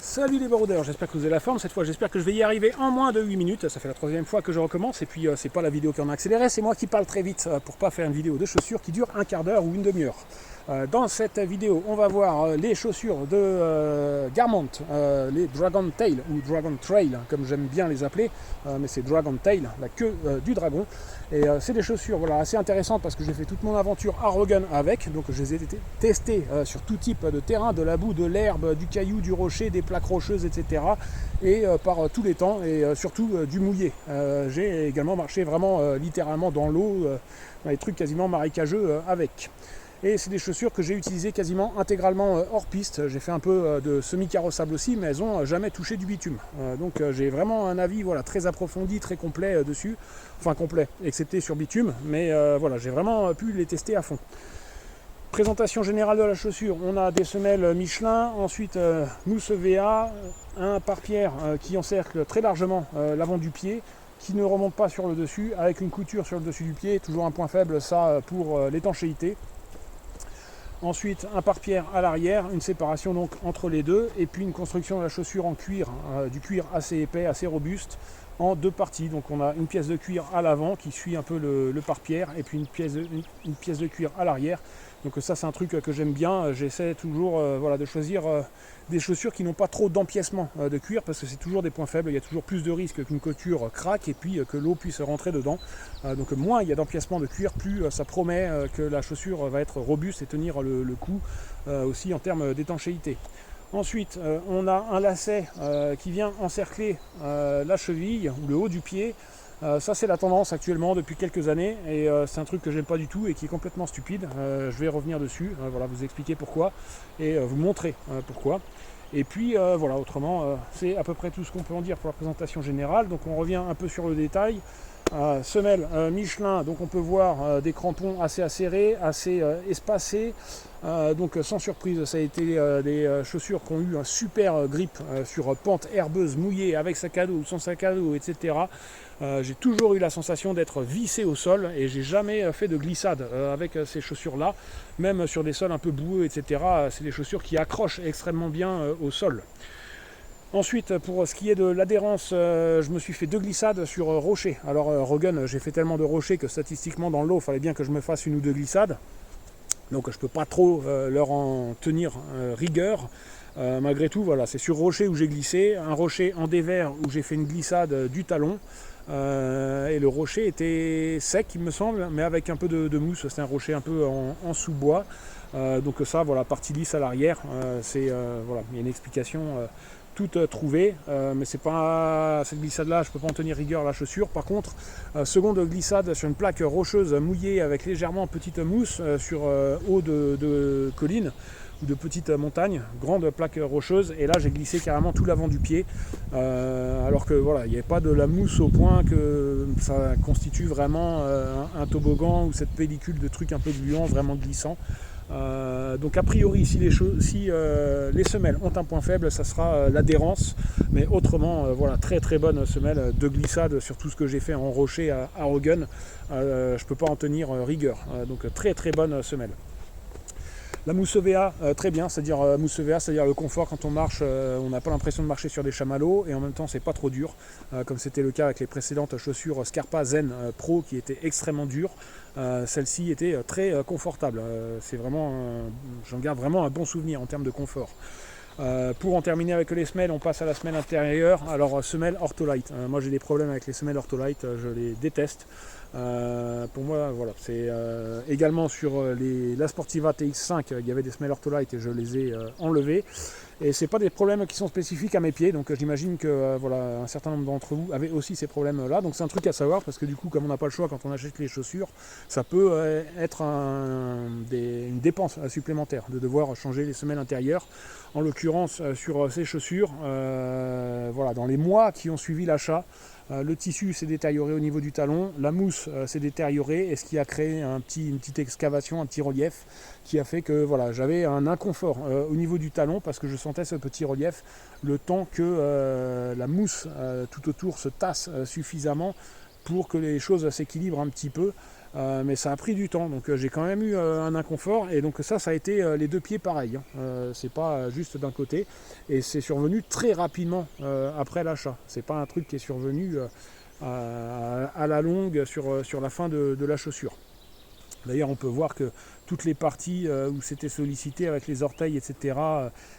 Salut les baroudeurs, j'espère que vous avez la forme. Cette fois, j'espère que je vais y arriver en moins de 8 minutes. Ça fait la troisième fois que je recommence. Et puis, c'est pas la vidéo qui en a accéléré, c'est moi qui parle très vite pour pas faire une vidéo de chaussures qui dure un quart d'heure ou une demi-heure. Dans cette vidéo, on va voir les chaussures de Garmont, les Dragon Tail ou Dragon Trail, comme j'aime bien les appeler, mais c'est Dragon Tail, la queue du dragon. Et c'est des chaussures voilà, assez intéressantes parce que j'ai fait toute mon aventure à Rogan avec, donc je les ai testées sur tout type de terrain, de la boue, de l'herbe, du caillou, du rocher, des plaques rocheuses, etc. Et par tous les temps, et surtout du mouillé. J'ai également marché vraiment littéralement dans l'eau, dans les trucs quasiment marécageux avec. Et c'est des chaussures que j'ai utilisées quasiment intégralement hors piste. J'ai fait un peu de semi-carrossable aussi, mais elles n'ont jamais touché du bitume. Donc j'ai vraiment un avis voilà, très approfondi, très complet dessus. Enfin complet, excepté sur bitume, mais voilà, j'ai vraiment pu les tester à fond. Présentation générale de la chaussure, on a des semelles Michelin, ensuite mousse EVA, un pare-pierre qui encercle très largement l'avant du pied, qui ne remonte pas sur le dessus, avec une couture sur le dessus du pied, toujours un point faible ça pour l'étanchéité. Ensuite, un pare-pierre à l'arrière, une séparation donc entre les deux, et puis une construction de la chaussure en cuir, du cuir assez épais, assez robuste, en deux parties. Donc on a une pièce de cuir à l'avant qui suit un peu le pare-pierre, et puis une pièce de cuir à l'arrière. Donc ça c'est un truc que j'aime bien, j'essaie toujours voilà, de choisir des chaussures qui n'ont pas trop d'empiècement de cuir, parce que c'est toujours des points faibles, il y a toujours plus de risques qu'une couture craque et puis que l'eau puisse rentrer dedans. Donc moins il y a d'empiècement de cuir, plus ça promet que la chaussure va être robuste et tenir le coup aussi en termes d'étanchéité. Ensuite, on a un lacet qui vient encercler la cheville ou le haut du pied. Ça c'est la tendance actuellement depuis quelques années et c'est un truc que j'aime pas du tout et qui est complètement stupide. Je vais revenir dessus, voilà, vous expliquer pourquoi et vous montrer pourquoi. Et puis voilà, autrement c'est à peu près tout ce qu'on peut en dire pour la présentation générale. Donc on revient un peu sur le détail. Semelle Michelin, donc on peut voir des crampons assez acérés, assez espacés. Donc sans surprise, ça a été des chaussures qui ont eu un super grip sur pente herbeuse mouillée avec sac à dos ou sans sac à dos, etc. J'ai toujours eu la sensation d'être vissé au sol et j'ai jamais fait de glissade avec ces chaussures là, même sur des sols un peu boueux, etc. C'est des chaussures qui accrochent extrêmement bien au sol. Ensuite, pour ce qui est de l'adhérence, je me suis fait 2 glissades sur rocher. Alors Rogan, j'ai fait tellement de rochers que statistiquement dans l'eau, il fallait bien que je me fasse une ou 2 glissades. Donc je ne peux pas trop leur en tenir rigueur. Malgré tout, voilà, c'est sur rocher où j'ai glissé, un rocher en dévers où j'ai fait une glissade du talon. Et le rocher était sec, il me semble, mais avec un peu de mousse. C'est un rocher un peu en sous-bois. Donc ça, voilà, partie lisse à l'arrière. Voilà, il y a une explication toute trouvée, mais c'est pas cette glissade là, je peux pas en tenir rigueur à la chaussure. Par contre, seconde glissade sur une plaque rocheuse mouillée avec légèrement petite mousse sur haut de colline ou de petites montagnes, grande plaque rocheuse, et là j'ai glissé carrément tout l'avant du pied, alors que voilà, il n'y avait pas de la mousse au point que ça constitue vraiment un toboggan ou cette pellicule de trucs un peu gluants, vraiment glissant. Donc a priori si les semelles ont un point faible, ça sera l'adhérence, mais autrement voilà, très très bonne semelle de glissade sur tout ce que j'ai fait en rocher à Rogan. Je peux pas en tenir rigueur, donc très très bonne semelle. La mousse EVA, très bien, c'est-à-dire mousse EVA, c'est-à-dire le confort quand on marche, on n'a pas l'impression de marcher sur des chamallows et en même temps c'est pas trop dur, comme c'était le cas avec les précédentes chaussures Scarpa Zen Pro qui étaient extrêmement dures. Celle-ci était très confortable, c'est vraiment, j'en garde vraiment un bon souvenir en termes de confort. Pour en terminer avec les semelles, on passe à la semelle intérieure. Alors semelle Ortholite, moi j'ai des problèmes avec les semelles Ortholite, je les déteste. Pour moi voilà, c'est également sur la Sportiva TX5 il y avait des semelles Ortholite et je les ai enlevées. Et c'est pas des problèmes qui sont spécifiques à mes pieds, donc j'imagine que voilà, un certain nombre d'entre vous avaient aussi ces problèmes là, donc c'est un truc à savoir parce que du coup comme on n'a pas le choix quand on achète les chaussures, ça peut être une dépense supplémentaire de devoir changer les semelles intérieures. En l'occurrence sur ces chaussures, voilà, dans les mois qui ont suivi l'achat, le tissu s'est détérioré au niveau du talon, la mousse s'est détériorée, et ce qui a créé une petite excavation, un petit relief, qui a fait que voilà, j'avais un inconfort au niveau du talon parce que je sentais ce petit relief le temps que la mousse tout autour se tasse suffisamment pour que les choses s'équilibrent un petit peu. mais ça a pris du temps, donc j'ai quand même eu un inconfort, et donc ça a été les deux pieds pareil, c'est pas juste d'un côté, et c'est survenu très rapidement après l'achat, c'est pas un truc qui est survenu à la longue sur la fin de la chaussure. D'ailleurs, on peut voir que toutes les parties où c'était sollicité avec les orteils, etc.,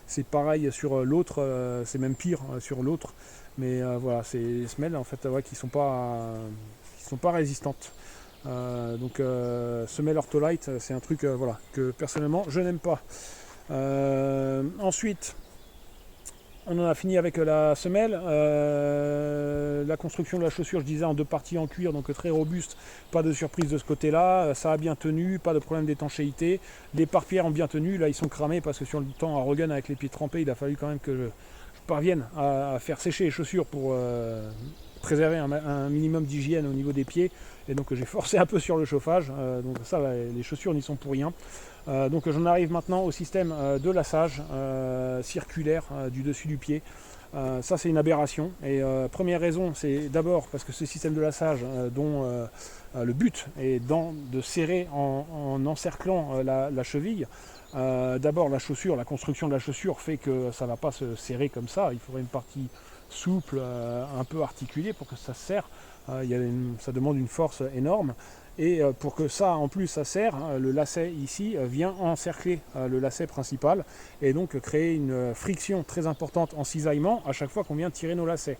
c'est pareil sur l'autre, c'est même pire sur l'autre. Mais voilà, c'est des semelles en fait qui sont pas résistantes. Donc semelle Ortholite, c'est un truc voilà, que personnellement je n'aime pas. Ensuite, on en a fini avec la semelle. La construction de la chaussure, je disais, en deux parties en cuir, donc très robuste, pas de surprise de ce côté-là. Ça a bien tenu, pas de problème d'étanchéité. Les pare-pierres ont bien tenu, là ils sont cramés parce que sur le temps à Rogan avec les pieds trempés, il a fallu quand même que je parvienne à faire sécher les chaussures pour préserver un minimum d'hygiène au niveau des pieds. Et donc j'ai forcé un peu sur le chauffage, donc ça les chaussures n'y sont pour rien. Donc j'en arrive maintenant au système de lassage circulaire du dessus du pied. Ça c'est une aberration, et première raison, c'est d'abord parce que ce système de lassage dont le but est de serrer en encerclant la cheville. D'abord la chaussure, la construction de la chaussure fait que ça ne va pas se serrer comme ça, il faudrait une partie souple, un peu articulée pour que ça se serre. Ça demande une force énorme, et pour que ça en plus ça serre, le lacet ici vient encercler le lacet principal et donc créer une friction très importante en cisaillement à chaque fois qu'on vient tirer nos lacets,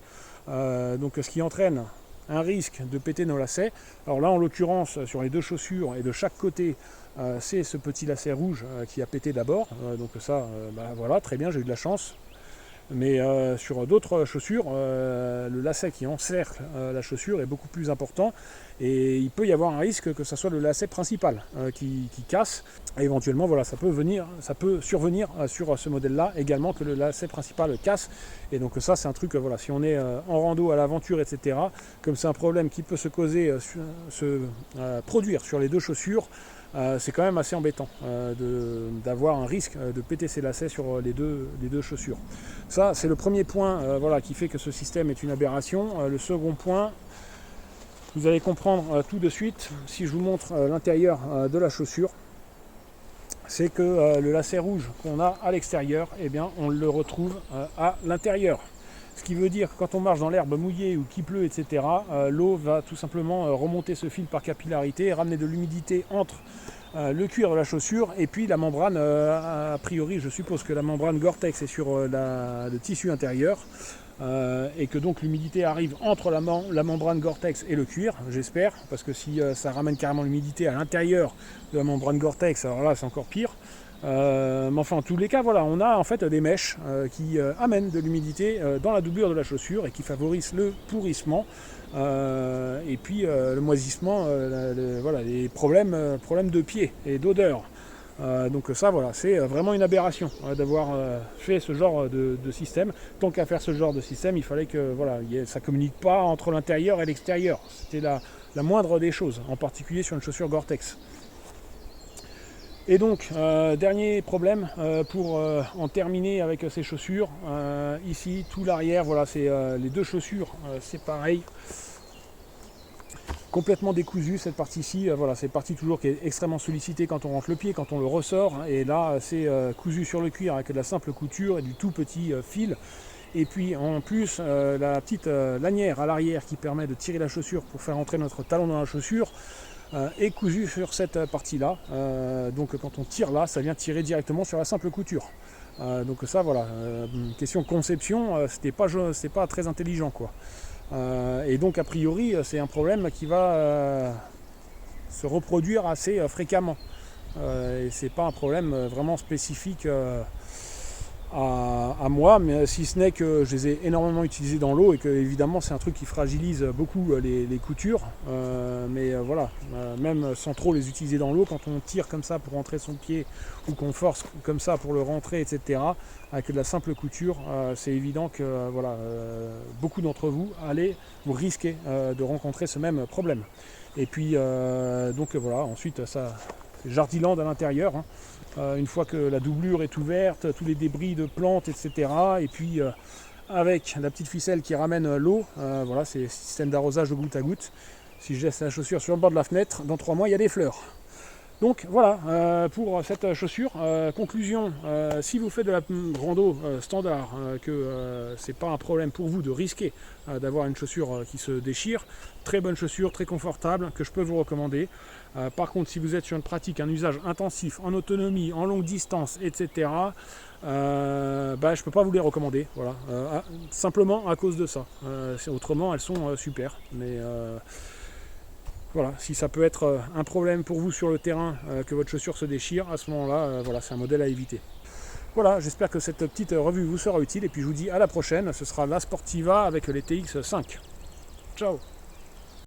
donc ce qui entraîne un risque de péter nos lacets. Alors là en l'occurrence sur les deux chaussures et de chaque côté, c'est ce petit lacet rouge qui a pété d'abord, donc ça voilà, très bien, j'ai eu de la chance. Mais sur d'autres chaussures, le lacet qui encercle la chaussure est beaucoup plus important, et il peut y avoir un risque que ce soit le lacet principal qui casse. Et éventuellement, voilà, ça peut survenir sur ce modèle-là également, que le lacet principal casse. Et donc ça, c'est un truc, voilà, si on est en rando, à l'aventure, etc., comme c'est un problème qui peut se produire sur les deux chaussures, c'est quand même assez embêtant d'avoir un risque de péter ses lacets sur les deux chaussures. Ça, c'est le premier point voilà, qui fait que ce système est une aberration. Le second point, vous allez comprendre tout de suite si je vous montre l'intérieur de la chaussure. C'est que le lacet rouge qu'on a à l'extérieur, eh bien, on le retrouve à l'intérieur. Ce qui veut dire que quand on marche dans l'herbe mouillée ou qu'il pleut, etc., l'eau va tout simplement remonter ce fil par capillarité et ramener de l'humidité entre le cuir de la chaussure et puis la membrane. A priori, je suppose que la membrane Gore-Tex est sur le tissu intérieur, et que donc l'humidité arrive entre la membrane Gore-Tex et le cuir, j'espère, parce que si ça ramène carrément l'humidité à l'intérieur de la membrane Gore-Tex, alors là c'est encore pire. Mais enfin, en tous les cas, voilà, on a en fait des mèches qui amènent de l'humidité dans la doublure de la chaussure et qui favorisent le pourrissement et puis le moisissement, voilà, les problèmes de pied et d'odeur. Donc ça, voilà, c'est vraiment une aberration d'avoir fait ce genre de système. Tant qu'à faire ce genre de système, il fallait que voilà, ça ne communique pas entre l'intérieur et l'extérieur. C'était la moindre des choses, en particulier sur une chaussure Gore-Tex. Et donc, dernier problème pour en terminer avec ces chaussures. Ici, tout l'arrière, voilà, c'est les deux chaussures, c'est pareil. Complètement décousu cette partie-ci, voilà, c'est partie toujours qui est extrêmement sollicitée quand on rentre le pied, quand on le ressort. Et là, c'est cousu sur le cuir avec de la simple couture et du tout petit fil. Et puis en plus, la petite lanière à l'arrière qui permet de tirer la chaussure pour faire entrer notre talon dans la chaussure, est cousu sur cette partie-là. Donc quand on tire là, ça vient tirer directement sur la simple couture. Donc ça, voilà, question conception, c'était pas très intelligent, quoi. Et donc a priori, c'est un problème qui va se reproduire assez fréquemment. Et c'est pas un problème vraiment spécifique à moi, mais si ce n'est que je les ai énormément utilisés dans l'eau et que évidemment c'est un truc qui fragilise beaucoup les coutures, mais voilà, même sans trop les utiliser dans l'eau, quand on tire comme ça pour rentrer son pied ou qu'on force comme ça pour le rentrer, etc., avec de la simple couture, c'est évident que voilà, beaucoup d'entre vous vous risquez de rencontrer ce même problème. Et puis donc voilà, ensuite ça c'est Jardiland à l'intérieur, hein. Une fois que la doublure est ouverte, tous les débris de plantes, etc. Et puis avec la petite ficelle qui ramène l'eau, voilà, c'est le système d'arrosage de goutte à goutte. Si je laisse la chaussure sur le bord de la fenêtre, dans 3 mois, il y a des fleurs. Donc voilà pour cette chaussure. Conclusion, si vous faites de la rando standard, que c'est pas un problème pour vous de risquer d'avoir une chaussure qui se déchire, très bonne chaussure, très confortable, que je peux vous recommander. Par contre, si vous êtes sur une pratique, un usage intensif, en autonomie, en longue distance, etc., je ne peux pas vous les recommander. Voilà. Simplement à cause de ça. Autrement, elles sont super. Mais voilà, si ça peut être un problème pour vous sur le terrain, que votre chaussure se déchire, à ce moment-là, voilà, c'est un modèle à éviter. Voilà, j'espère que cette petite revue vous sera utile et puis je vous dis à la prochaine, ce sera la Sportiva avec les TX5. Ciao!